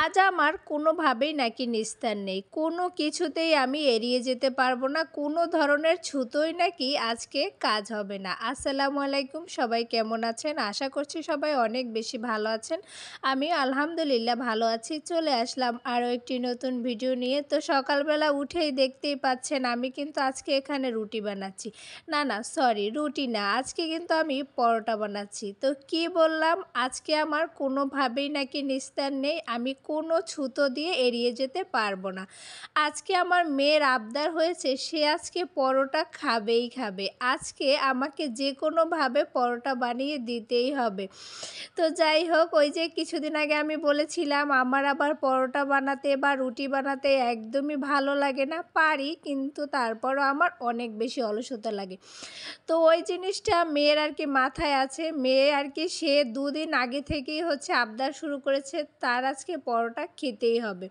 আজ আমার কোনোভাবেই নাকি নিস্তার নেই। কোনো কিছুতেই আমি এড়িয়ে যেতে পারবো না। কোনো ধরনের ছুতোই নাকি আজকে কাজ হবে না। আসসালামু আলাইকুম, সবাই কেমন আছেন? আশা করছি সবাই অনেক বেশি ভালো আছেন। আমি আলহামদুলিল্লাহ ভালো আছি। চলে আসলাম আরও একটি নতুন ভিডিও নিয়ে। তো সকালবেলা উঠেই দেখতেই পাচ্ছেন আমি কিন্তু আজকে এখানে রুটি বানাচ্ছি। না সরি, রুটি না। আজকে কিন্তু আমি পরোটা বানাচ্ছি। তো কি বললাম? আজকে আমার কোনোভাবেই নাকি নিস্তার নেই। আমি কোনো ছুতো দিয়ে এড়িয়ে যেতে পারবো না। আজকে আমার মেয়ের আবদার হয়েছে, সে আজকে পরোটা খাবেই খাবে। আজকে আমাকে যে কোনোভাবে পরোটা বানিয়ে দিতেই হবে। তো যাই হোক, ওই যে কিছুদিন আগে আমি বলেছিলাম আমার আবার পরোটা বানাতে বা রুটি বানাতে একদমই ভালো লাগে না। পারি, কিন্তু তারপরও আমার অনেক বেশি অলসতা লাগে। তো ওই জিনিসটা মেয়ের আর কি মাথায় আছে। মেয়ে আর কি সে ২ দিন আগে থেকেই হচ্ছে আবদার শুরু করেছে, তার আজকে পরোটা খেতেই হবে।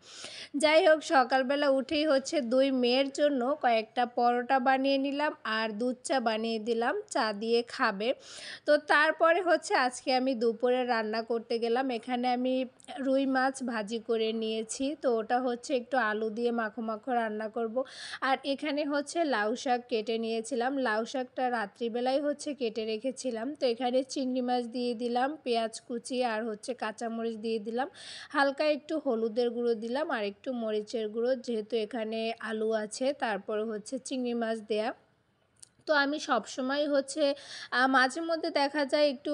যাই হোক, সকালবেলা উঠেই হচ্ছে ২ মেয়ের জন্য কয়েকটা পরোটা বানিয়ে নিলাম আর দুধ চা বানিয়ে দিলাম, চা দিয়ে খাবে। তো তারপরে হচ্ছে আজকে আমি দুপুরে রান্না করতে গেলাম। এখানে আমি রুই মাছ ভাজি করে নিয়েছি। তো ওটা হচ্ছে একটু আলু দিয়ে মাখো মাখো রান্না করব। আর এখানে হচ্ছে লাউ শাক কেটে নিয়েছিলাম। লাউ শাকটা রাত্রিবেলায় হচ্ছে কেটে রেখেছিলাম। তো এখানে চিংড়ি মাছ দিয়ে দিলাম, পেঁয়াজ কুচি আর হচ্ছে কাঁচামরিচ দিয়ে দিলাম, হালকা একটু হলুদের গুঁড়ো দিলাম আর একটু মরিচের গুঁড়ো, যেহেতু এখানে আলু আছে, তারপর হচ্ছে চিংড়ি মাছ দেয়া। তো আমি সবসময় হচ্ছে মাঝে মধ্যে দেখা যায় একটু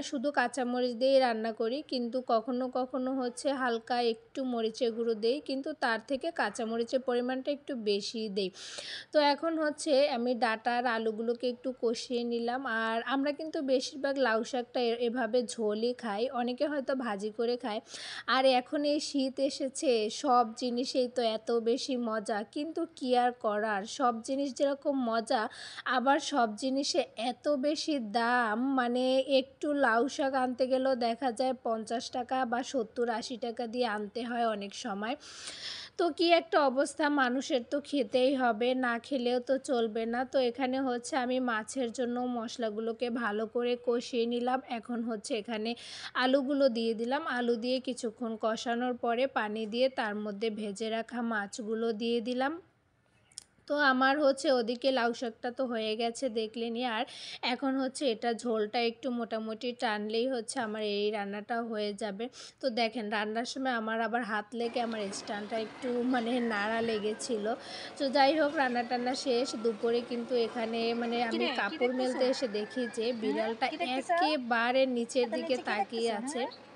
শুধু কাঁচামরিচ দিয়েই রান্না করি, কিন্তু কখনো কখনো হচ্ছে হালকা একটু মরিচের গুঁড়ো দেই, কিন্তু তার থেকে কাঁচামরিচের পরিমাণটা একটু বেশিই দেই। তো এখন হচ্ছে আমি ডাঁটা আর আলুগুলোকে একটু কষিয়ে নিলাম। আর আমরা কিন্তু বেশিরভাগ লাউ শাকটা এভাবে ঝোলই খাই, অনেকে হয়তো ভাজি করে খায়। আর এখন এই শীত এসেছে, সব জিনিসেই তো এত বেশি মজা, কিন্তু কি আর করার, সব জিনিস যেরকম মজা আবার সব জিনিসে এত বেশি দাম। মানে একটু লাউ শাক আনতে গেলেও দেখা যায় ৫০ টাকা বা ৭০-৮০ টাকা দিয়ে আনতে হয় অনেক সময়। তো কি একটা অবস্থা, মানুষের তো খেতেই হবে, না খেলেও তো চলবে না। তো এখানে হচ্ছে আমি মাছের জন্য মশলাগুলোকে ভালো করে কষিয়ে নিলাম। এখন হচ্ছে এখানে আলুগুলো দিয়ে দিলাম। আলু দিয়ে কিছুক্ষণ কষানোর পরে পানি দিয়ে তার মধ্যে ভেজে রাখা মাছগুলো দিয়ে দিলাম। তো আমার হচ্ছে ওদিকে লাউ শাকটা তো হয়ে গেছে দেখলেনই। আর এখন হচ্ছে এটা ঝোলটা একটু মোটামুটি টানলেই হচ্ছে আমার এই রান্নাটা হয়ে যাবে। তো দেখেন, রান্নার সময় আমার আবার হাত লেগে আমার স্ট্যান্ডটা একটু মানে নাড়া লেগেছিল। তো যাই হোক, রান্না টান্না শেষ। দুপুরে কিন্তু এখানে মানে আমি কিরে কি কাপড় দেখতেছ? মেলতে এসে দেখি যে হুম, বিড়ালটা কি দেখতেছ? একেবারে নিচের এত দিকে নিচে কি দেখতেছ? তাকিয়ে আছে। হুম,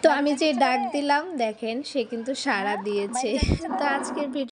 তো বাইরে আমি যে যাইতেছ ডাক বাইরে? দিলাম, দেখেন সে কিন্তু সাড়া হ্যাঁ, দিয়েছে। বাইরে যাইতেছ তো না? আজকের ভিডিও